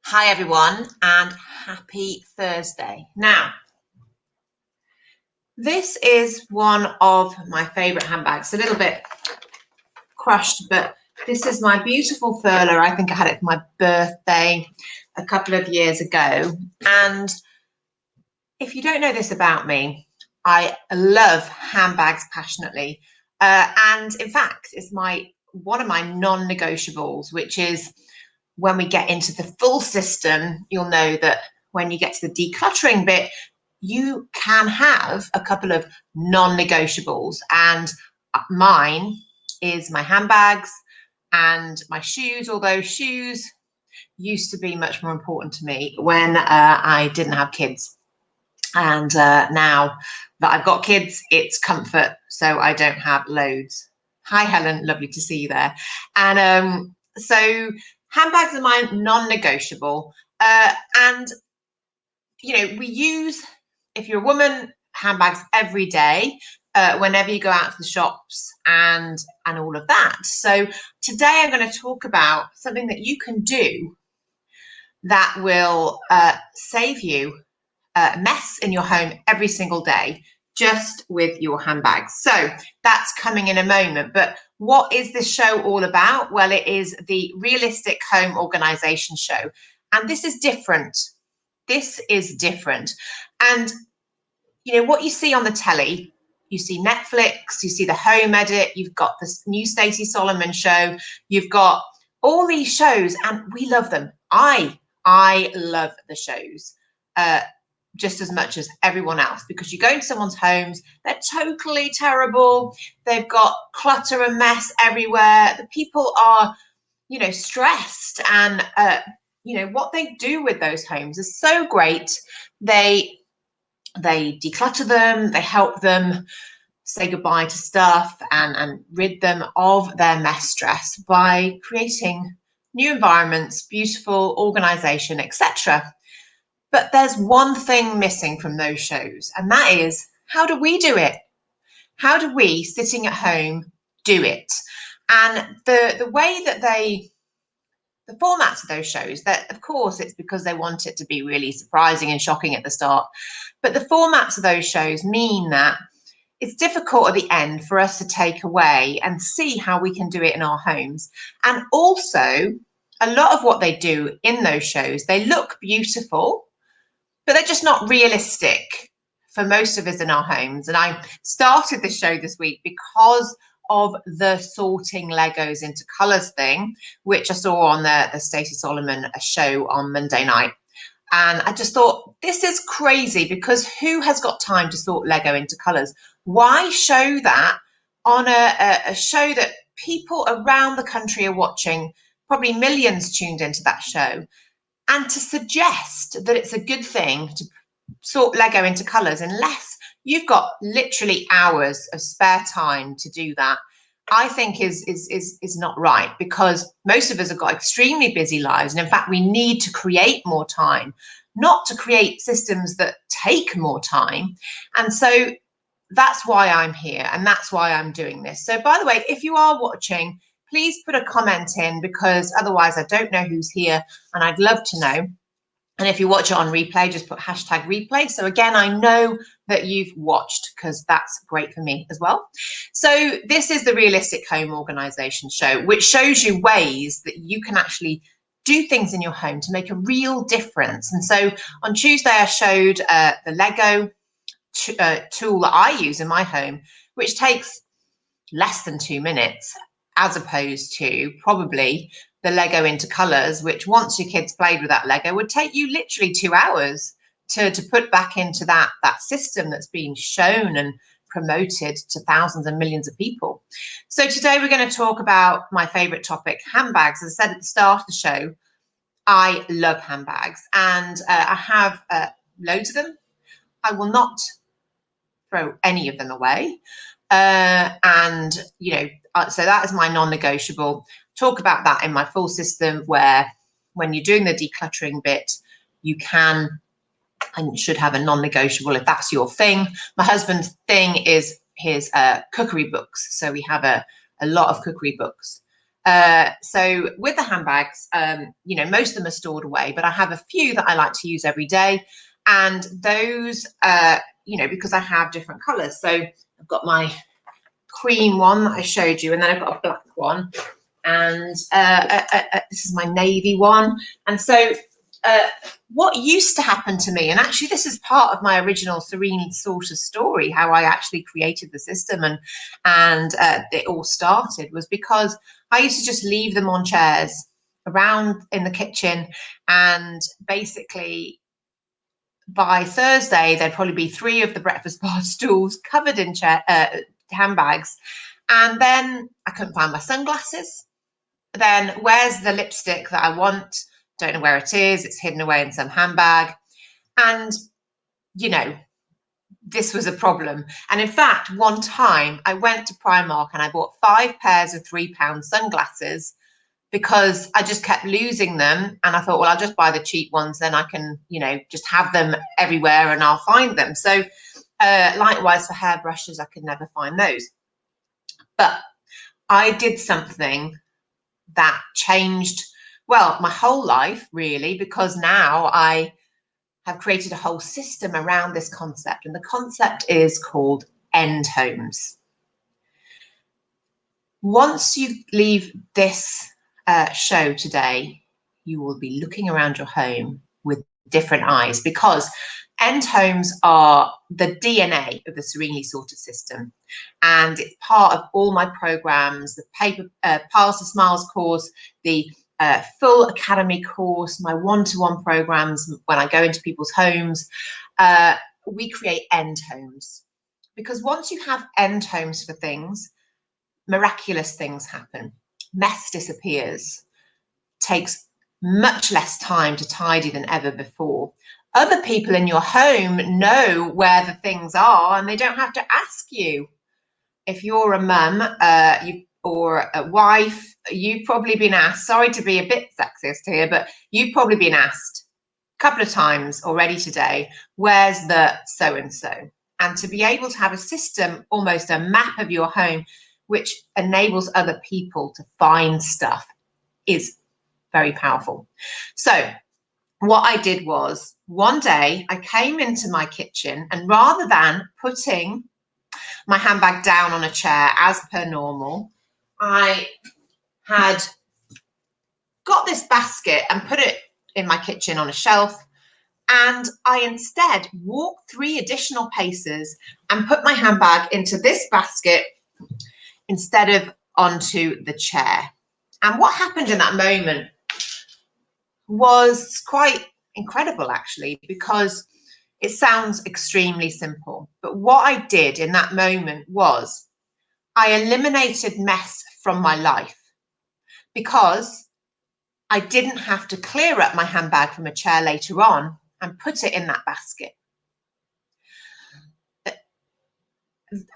Hi everyone and happy Thursday. Now, this is one of my favourite handbags. A little bit crushed, but this is my beautiful 𝚃𝚏𝚎. I think I had it for my birthday a couple of years ago. And if you don't know this about me, I love handbags passionately. And in fact, it's one of my non-negotiables, which is when we get into the full system, you'll know that when you get to the decluttering bit, you can have a couple of non-negotiables. And mine is my handbags and my shoes, although shoes used to be much more important to me when I didn't have kids. And now that I've got kids, it's comfort, so I don't have loads. Hi, Helen, lovely to see you there. And so handbags are my non-negotiable. And, we use, if you're a woman, handbags every day, whenever you go out to the shops and all of that. So today I'm going to talk about something that you can do that will save you a mess in your home every single day, just with your handbags. So that's coming in a moment. But what is this show all about? Well, it is the Realistic Home Organization show. And this is different. This is different. And, what you see on the telly, you see Netflix, you see the Home Edit, you've got the new 𝚃𝚒𝚎𝚍𝚎 show, you've got all these shows, and we love them. I love the shows. Just as much as everyone else, because you go into someone's homes, they're totally terrible. They've got clutter and mess everywhere. The people are, stressed, and what they do with those homes is so great. They declutter them, they help them say goodbye to stuff and rid them of their mess stress by creating new environments, beautiful organization, etc. But there's one thing missing from those shows, and that is, how do we do it? How do we, sitting at home, do it? And the way that the formats of those shows, that of course it's because they want it to be really surprising and shocking at the start, but the formats of those shows mean that it's difficult at the end for us to take away and see how we can do it in our homes. And also, a lot of what they do in those shows, they look beautiful, but they're just not realistic for most of us in our homes. And I started this show this week because of the sorting Legos into colours thing, which I saw on the 𝚃𝚒𝚎𝚎 show on Monday night. And I just thought, this is crazy, because who has got time to sort Lego into colours? Why show that on a show that people around the country are watching, probably millions tuned into that show? And to suggest that it's a good thing to sort Lego into colours, unless you've got literally hours of spare time to do that, I think is not right, because most of us have got extremely busy lives. And in fact, we need to create more time, not to create systems that take more time. And so that's why I'm here, and that's why I'm doing this. So by the way, if you are watching, please put a comment in, because otherwise I don't know who's here, and I'd love to know. And if you watch it on replay, just put #replay. So again, I know that you've watched, because that's great for me as well. So this is the Realistic Home Organization show, which shows you ways that you can actually do things in your home to make a real difference. And so on Tuesday, I showed the Lego tool that I use in my home, which takes less than 2 minutes, as opposed to probably the Lego into colours, which once your kids played with that Lego would take you literally 2 hours to put back into that system that's been shown and promoted to thousands and millions of people. So today we're going to talk about my favourite topic, handbags. As I said at the start of the show, I love handbags, and I have loads of them. I will not throw any of them away. And, so that is my non-negotiable. Talk about that in my full system, where when you're doing the decluttering bit, you can and should have a non-negotiable if that's your thing. My husband's thing is his cookery books. So we have a lot of cookery books. So with the handbags, you know, most of them are stored away, but I have a few that I like to use every day. And those, you know, because I have different colors. So I've got my cream one that I showed you, and then I've got a black one, and this is my navy one. And so what used to happen to me, and actually this is part of my original 𝚃𝚒𝚍𝚎 story, how I actually created the system and it all started, was because I used to just leave them on chairs around in the kitchen, and basically by Thursday there'd probably be 3 of the breakfast bar stools covered in handbags, and then I couldn't find my sunglasses. Then where's the lipstick that I want? Don't know where it is. It's hidden away in some handbag. And, you know, this was a problem. And in fact, one time I went to Primark and I bought 5 pairs of £3 sunglasses because I just kept losing them. And I thought, well, I'll just buy the cheap ones. Then I can, you know, just have them everywhere and I'll find them. So likewise for hairbrushes, I could never find those. But I did something that changed, well, my whole life really, because now I have created a whole system around this concept, and the concept is called end homes. Once you leave this show today, you will be looking around your home with different eyes, because end homes are the DNA of the 𝚃𝚒𝚍𝚎 system, and it's part of all my programs, the Paths to Smiles course, the full academy course, my one-to-one programs when I go into people's homes. We create end homes, because once you have end homes for things, miraculous things happen. Mess disappears, takes much less time to tidy than ever before. Other people in your home know where the things are and they don't have to ask you. If you're a mum or a wife, you've probably been asked, sorry to be a bit sexist here, but you've probably been asked a couple of times already today, where's the so-and-so? And to be able to have a system, almost a map of your home, which enables other people to find stuff, is very powerful. So what I did was, one day I came into my kitchen, and rather than putting my handbag down on a chair as per normal, I had got this basket and put it in my kitchen on a shelf, and I instead walked 3 additional paces and put my handbag into this basket instead of onto the chair. And what happened in that moment was quite incredible, actually, because it sounds extremely simple. But what I did in that moment was I eliminated mess from my life, because I didn't have to clear up my handbag from a chair later on and put it in that basket.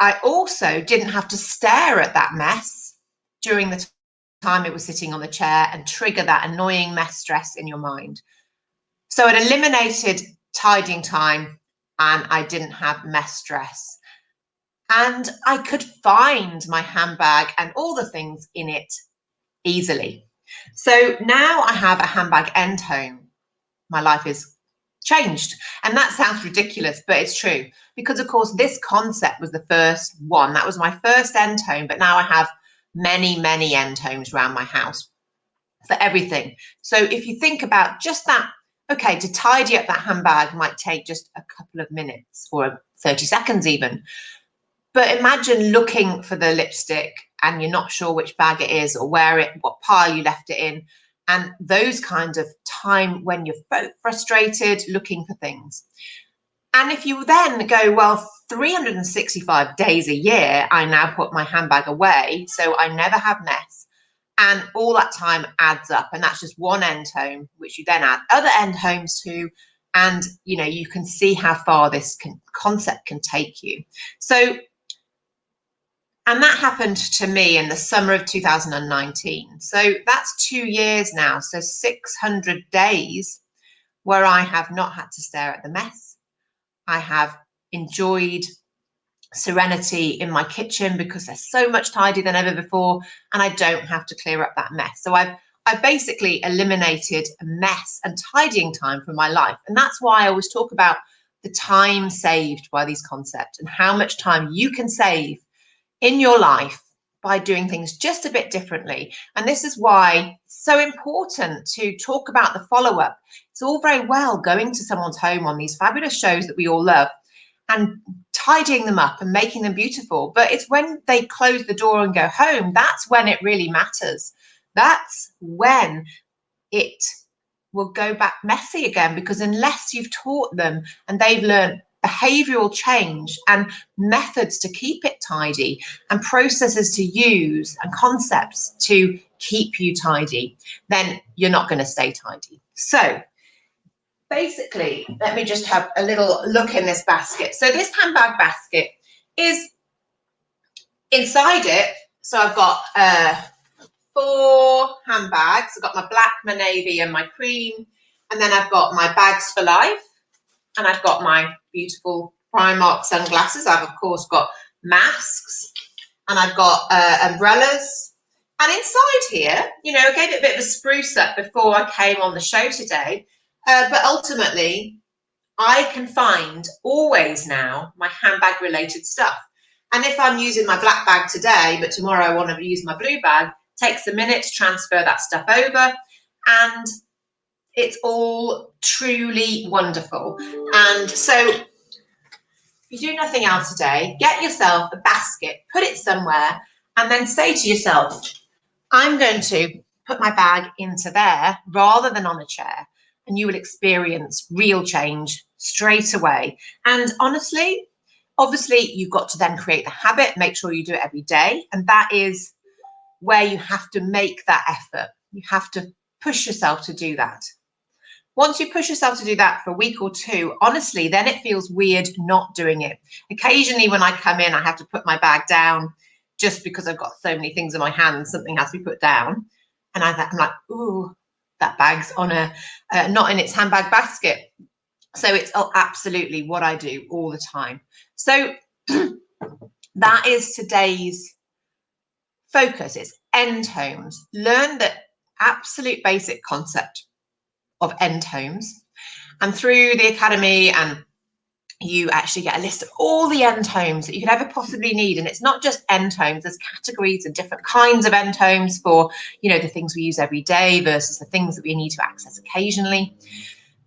I also didn't have to stare at that mess during the time it was sitting on the chair and trigger that annoying mess stress in your mind. So it eliminated tidying time, and I didn't have mess stress. And I could find my handbag and all the things in it easily. So now I have a handbag end home. My life is changed. And that sounds ridiculous, but it's true. Because of course, this concept was the first one. That was my first end home, but now I have many, many end homes around my house for everything. So if you think about just that, okay, to tidy up that handbag might take just a couple of minutes or 30 seconds even. But imagine looking for the lipstick and you're not sure which bag it is or what pile you left it in. And those kinds of time when you're frustrated looking for things. And if you then go, well, 365 days a year, I now put my handbag away, so I never have mess. And all that time adds up. And that's just one end home, which you then add other end homes to. And, you know, you can see how far this concept can take you. So, and that happened to me in the summer of 2019. So that's 2 years now. So 600 days where I have not had to stare at the mess. I have enjoyed serenity in my kitchen because there's so much tidier than ever before, and I don't have to clear up that mess. So I've basically eliminated mess and tidying time from my life. And that's why I always talk about the time saved by these concepts and how much time you can save in your life by doing things just a bit differently. And this is why it's so important to talk about the follow-up. It's all very well going to someone's home on these fabulous shows that we all love and tidying them up and making them beautiful. But it's when they close the door and go home, that's when it really matters. That's when it will go back messy again, because unless you've taught them and they've learned behavioral change and methods to keep it tidy and processes to use and concepts to keep you tidy, then you're not going to stay tidy. So basically, let me just have a little look in this basket. So this handbag basket is inside it. So I've got 4 handbags. I've got my black, my navy, and my cream. And then I've got my bags for life. And I've got my beautiful Primark sunglasses. I've, of course, got masks. And I've got umbrellas. And inside here, you know, I gave it a bit of a spruce up before I came on the show today. But ultimately, I can find always now my handbag related stuff. And if I'm using my black bag today, but tomorrow I want to use my blue bag, takes a minute to transfer that stuff over, and it's all truly wonderful. And so if you do nothing else today, get yourself a basket, put it somewhere, and then say to yourself, I'm going to put my bag into there rather than on a chair, and you will experience real change straight away. And honestly, obviously, you've got to then create the habit, make sure you do it every day. And that is where you have to make that effort. You have to push yourself to do that. Once you push yourself to do that for a week or 2, honestly, then it feels weird not doing it. Occasionally when I come in, I have to put my bag down just because I've got so many things in my hands, something has to be put down. And I'm like, ooh, that bag's on not in its handbag basket. So it's absolutely what I do all the time. So that is today's focus. It's end homes. Learn the absolute basic concept of end homes. And through the academy, and you actually get a list of all the end homes that you could ever possibly need. And it's not just end homes, there's categories and different kinds of end homes for, you know, the things we use every day versus the things that we need to access occasionally.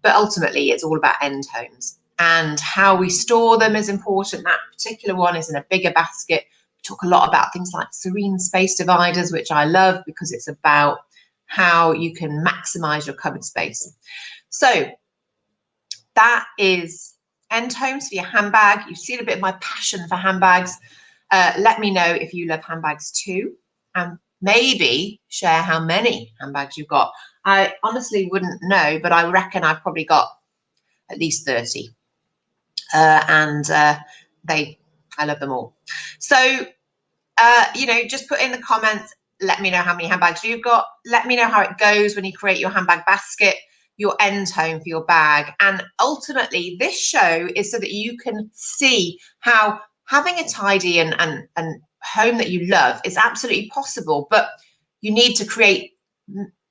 But ultimately, it's all about end homes. And how we store them is important. That particular one is in a bigger basket. We talk a lot about things like serene space dividers, which I love because it's about how you can maximize your cupboard space. So that is end homes for your handbag. You've seen a bit of my passion for handbags. Let me know if you love handbags too, and maybe share how many handbags you've got. I honestly wouldn't know, but I reckon I've probably got at least 30. I love them all. So, you know, just put in the comments, let me know how many handbags you've got. Let me know how it goes when you create your handbag basket, your end home for your bag. And ultimately, this show is so that you can see how having a tidy and home that you love is absolutely possible, but you need to create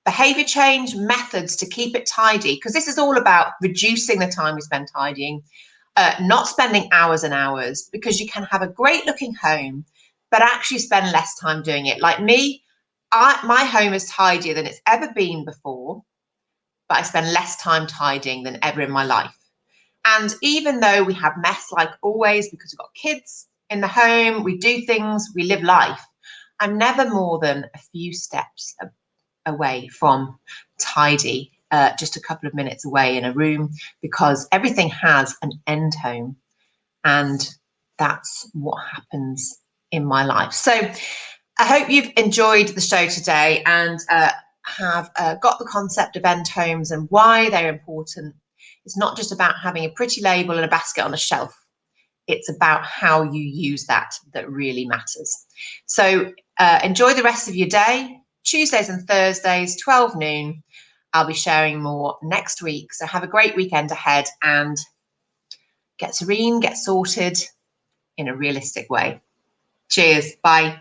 behavior change methods to keep it tidy, because this is all about reducing the time we spend tidying, not spending hours and hours, because you can have a great looking home but actually spend less time doing it. Like me, my home is tidier than it's ever been before, but I spend less time tidying than ever in my life. And even though we have mess like always, because we've got kids in the home, we do things, we live life, I'm never more than a few steps away from tidy, just a couple of minutes away in a room, because everything has an end home, and that's what happens in my life. So I hope you've enjoyed the show today and have got the concept of end homes and why they're important. It's not just about having a pretty label and a basket on a shelf. It's about how you use that really matters. So enjoy the rest of your day. Tuesdays and Thursdays, 12 noon. I'll be sharing more next week. So have a great weekend ahead and get serene, get sorted, in a realistic way. Cheers. Bye.